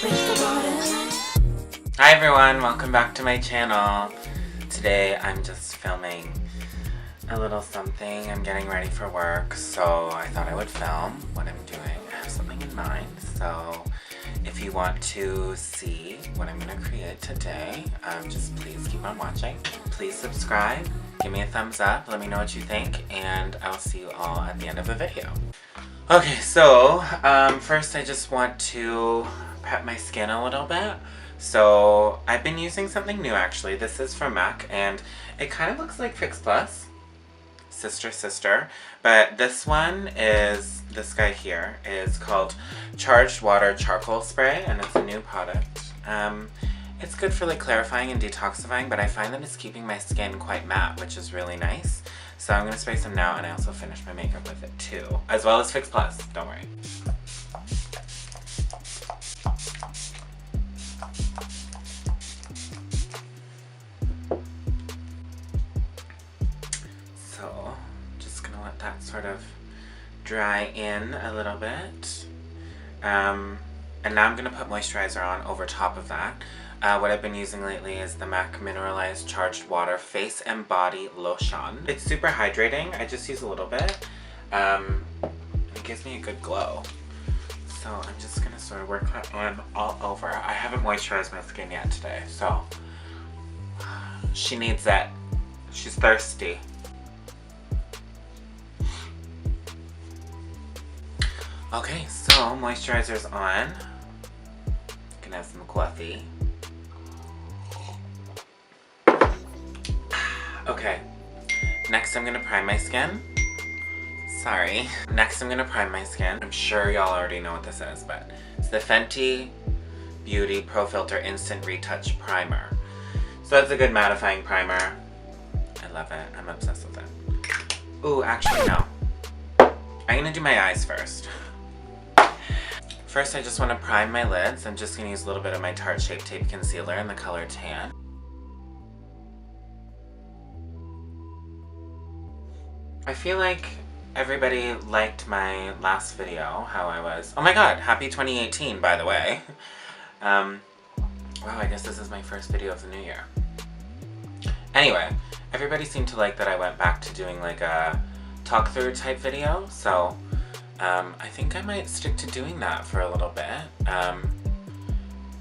Hi everyone, welcome back to my channel. Today I'm just filming a little something. I'm getting ready for work, so I thought I would film what I'm doing. I have something in mind, so if you want to see what I'm going to create today, just please keep on watching. Please subscribe, give me a thumbs up, let me know what you think, and I'll see you all at the end of the video. Okay, so first I just want to prep my skin a little bit. So I've been using something new actually. This is from MAC and it kind of looks like Fix Plus. Sister. But this one is, this guy here is called Charged Water Charcoal Spray and it's a new product. It's good for like clarifying and detoxifying, but I find that it's keeping my skin quite matte, which is really nice. So I'm going to spray some now and I also finish my makeup with it too. As well as Fix Plus, don't worry. So, just going to let that sort of dry in a little bit. And now I'm going to put moisturizer on over top of that. What I've been using lately is the MAC Mineralize Charged Water Face and Body Lotion. It's super hydrating. I just use a little bit. It gives me a good glow. So I'm just going to sort of work that on all over. I haven't moisturized my skin yet today, so she needs it. She's thirsty. Okay, so moisturizer's on. Gonna have some coffee. Okay, next I'm gonna prime my skin. Sorry. Next I'm gonna prime my skin. I'm sure y'all already know what this is, but it's the Fenty Beauty Pro Filter Instant Retouch Primer. So that's a good mattifying primer. I love it. I'm obsessed with it. Ooh, actually no. I'm gonna do my eyes first. First I just want to prime my lids. I'm just gonna use a little bit of my Tarte Shape Tape Concealer in the color Tan. I feel like everybody liked my last video, how I was. Oh my god, happy 2018 by the way. Wow, I guess this is my first video of the new year. Anyway, everybody seemed to like that I went back to doing like a talk through type video, so I think I might stick to doing that for a little bit.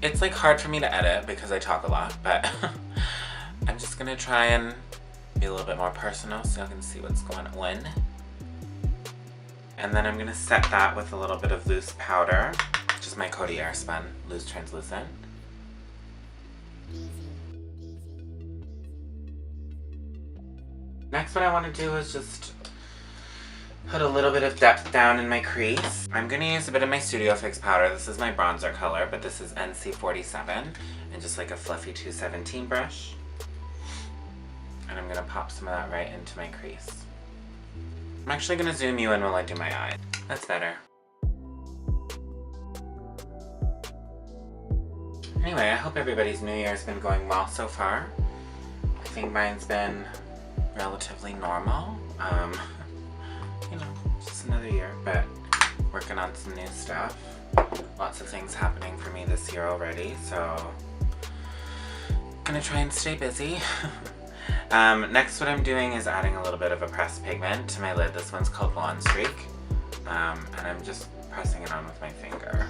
It's like hard for me to edit because I talk a lot, but I'm just gonna try and be a little bit more personal so you can see what's going on. And then I'm gonna set that with a little bit of loose powder, which is my Coty Airspun Loose Translucent. Next, what I want to do is just put a little bit of depth down in my crease. I'm gonna use a bit of my Studio Fix powder. This is my bronzer color, but this is NC47, and just like a fluffy 217 brush. And I'm gonna pop some of that right into my crease. I'm actually gonna zoom you in while I do my eye. That's better. Anyway, I hope everybody's New Year's been going well so far. I think mine's been relatively normal. You know, just another year, but working on some new stuff. Lots of things happening for me this year already, so gonna try and stay busy. Next what I'm doing is adding a little bit of a pressed pigment to my lid. This one's called Blonde Streak, and I'm just pressing it on with my finger.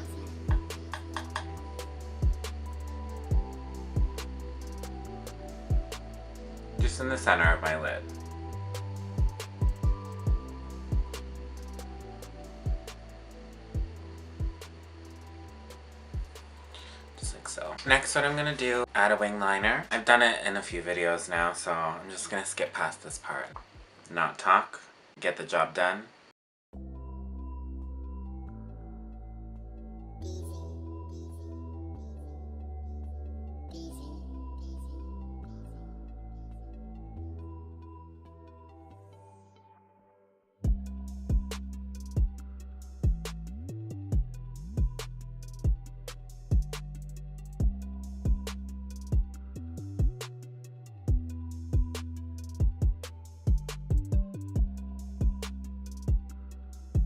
Just in the center of my lid. So next what I'm gonna do, add a wing liner. I've done it in a few videos now, so I'm just gonna skip past this part. Not talk, get the job done.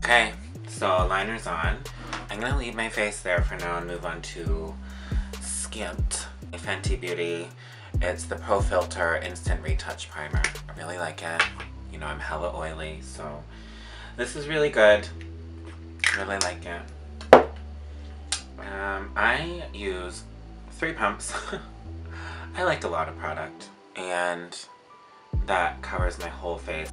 Okay, so liner's on. I'm gonna leave my face there for now and move on to Skint, my Fenty Beauty. It's the Pro Filter Instant Retouch Primer. I really like it. You know, I'm hella oily, so this is really good. I really like it. I use 3 pumps. I like a lot of product, and that covers my whole face.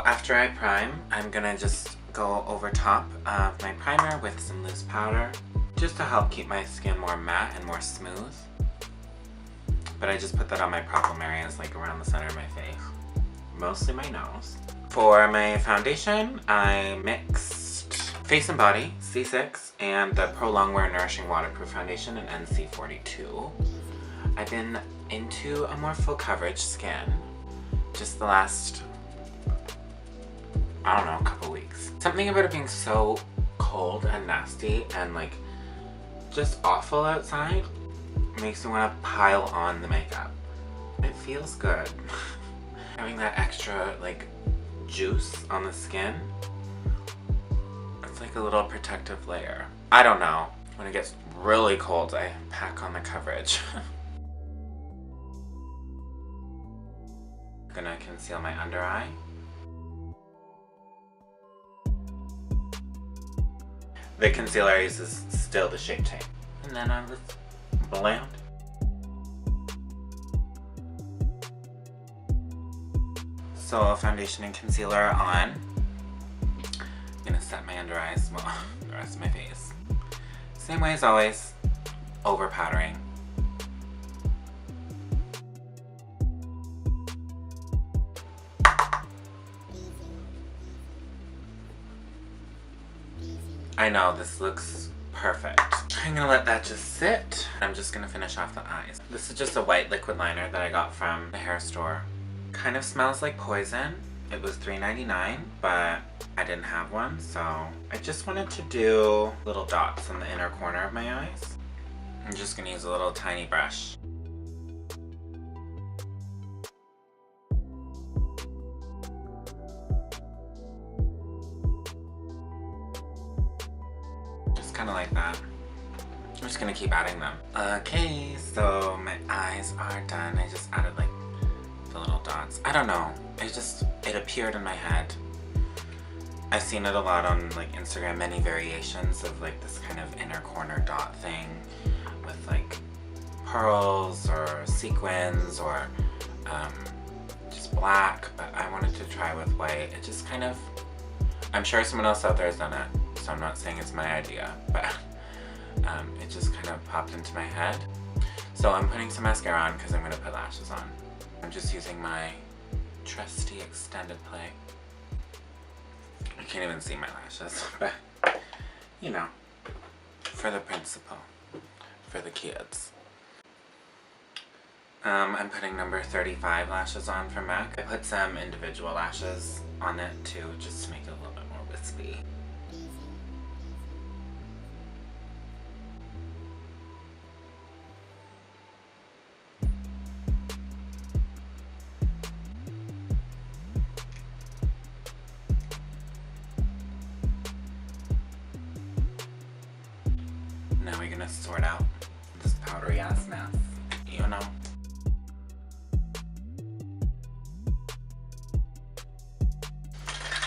After I prime, I'm gonna just go over top of my primer with some loose powder, just to help keep my skin more matte and more smooth. But I just put that on my problem areas, like around the center of my face, mostly my nose. For my foundation, I mixed Face and Body C6 and the Pro Longwearr Nourishing Waterproof Foundation in NC42. I've been into a more full coverage skin just the last, I don't know, a couple weeks. Something about it being so cold and nasty and like just awful outside makes me want to pile on the makeup. It feels good. Having that extra like juice on the skin, it's like a little protective layer. I don't know. When it gets really cold, I pack on the coverage. I'm gonna conceal my under eye. The concealer I use is still the Shape Tape. And then I just blend. So foundation and concealer on. I'm gonna set my under eyes, well, the rest of my face. Same way as always, over powdering. I know, this looks perfect. I'm gonna let that just sit. I'm just gonna finish off the eyes. This is just a white liquid liner that I got from the hair store. Kind of smells like Poison. It was $3.99, but I didn't have one, so I just wanted to do little dots on the inner corner of my eyes. I'm just gonna use a little tiny brush. Just kind of like that. I'm just gonna keep adding them. Okay, so my eyes are done. I just added like the little dots. I don't know. It appeared in my head. I've seen it a lot on like Instagram, many variations of like this kind of inner corner dot thing with like pearls or sequins or just black, but I wanted to try with white. It just kind of, I'm sure someone else out there has done it, so I'm not saying it's my idea, but it just kind of popped into my head. So I'm putting some mascara on because I'm going to put lashes on. I'm just using my trusty extended play. I can't even see my lashes, but you know, for the principal, for the kids. I'm putting number 35 lashes on from MAC. I put some individual lashes on it too, just to make it a little bit more wispy. Now we're gonna sort out this powdery ass mess, you know?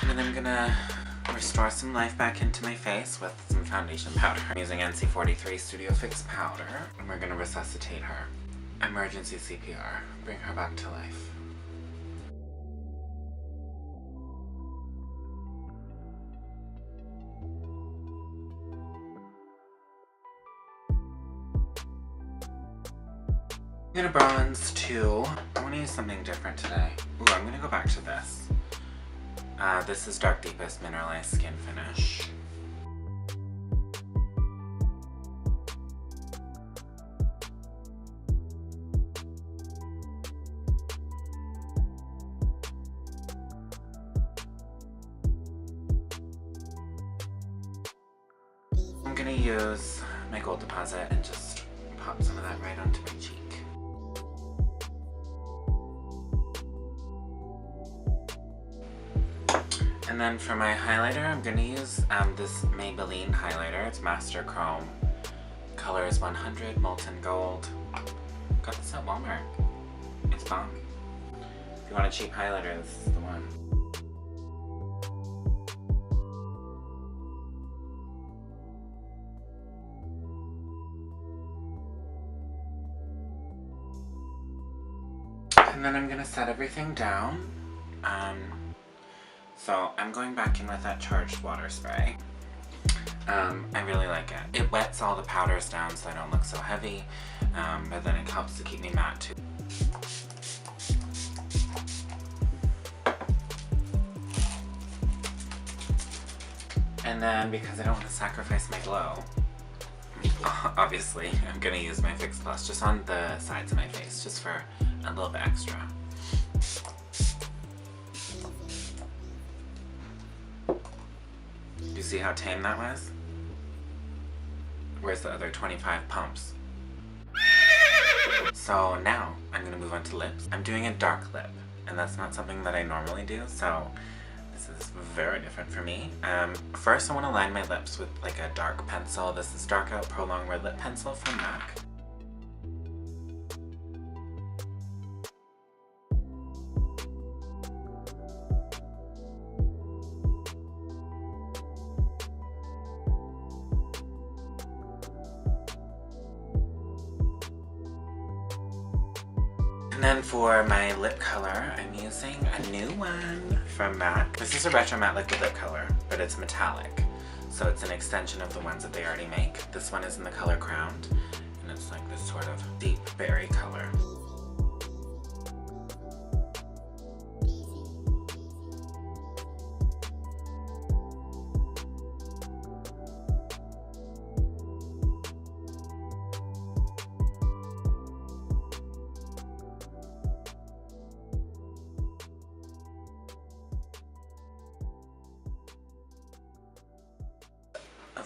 And then I'm gonna restore some life back into my face with some foundation powder. I'm using NC43 Studio Fix powder, and we're gonna resuscitate her. Emergency CPR, bring her back to life. I'm gonna bronze too. I wanna use something different today. Ooh, I'm gonna go back to this. This is Dark Deepest Mineralize Skin Finish. I'm gonna use my gold deposit and just pop some of that right onto my cheek. And then for my highlighter, I'm going to use this Maybelline highlighter. It's Master Chrome. Color is 100, Molten Gold. Got this at Walmart. It's bomb. If you want a cheap highlighter, this is the one. And then I'm going to set everything down. So I'm going back in with that charged water spray. I really like it. It wets all the powders down so I don't look so heavy, but then it helps to keep me matte too. And then because I don't want to sacrifice my glow, obviously I'm going to use my Fix Plus just on the sides of my face, just for a little bit extra. You see how tame that was? Where's the other 25 pumps? So now I'm gonna move on to lips. I'm doing a dark lip, and that's not something that I normally do, so this is very different for me. First I want to line my lips with like a dark pencil. This is Dark Out Pro Longwear Lip Pencil from MAC. And then for my lip color, I'm using a new one from MAC. This is a Retro Matte Liquid Lip Color, but it's metallic. So it's an extension of the ones that they already make. This one is in the color Crowned, and it's like this sort of deep berry color.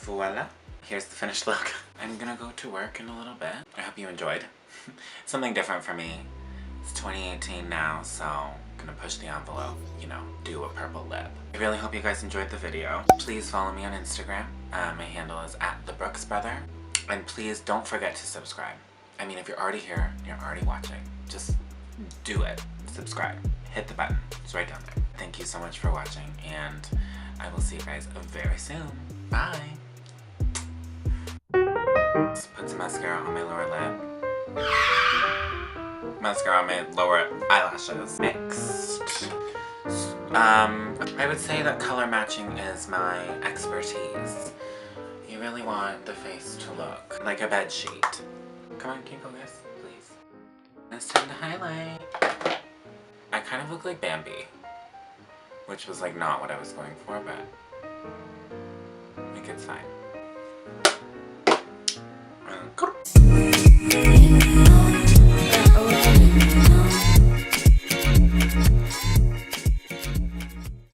Voila! Here's the finished look. I'm gonna go to work in a little bit. I hope you enjoyed. Something different for me. It's 2018 now, so I'm gonna push the envelope, you know, do a purple lip. I really hope you guys enjoyed the video. Please follow me on Instagram. My handle is @thebrooksbrother. And please don't forget to subscribe. I mean, if you're already here, you're already watching. Just do it. Subscribe. Hit the button. It's right down there. Thank you so much for watching, and I will see you guys very soon. Bye! Put some mascara on my lower lip. Mascara on my lower eyelashes. Next. I would say that color matching is my expertise. You really want the face to look like a bed sheet. Come on, can you focus, please? It's time to highlight. I kind of look like Bambi, which was like not what I was going for, but I think it's fine.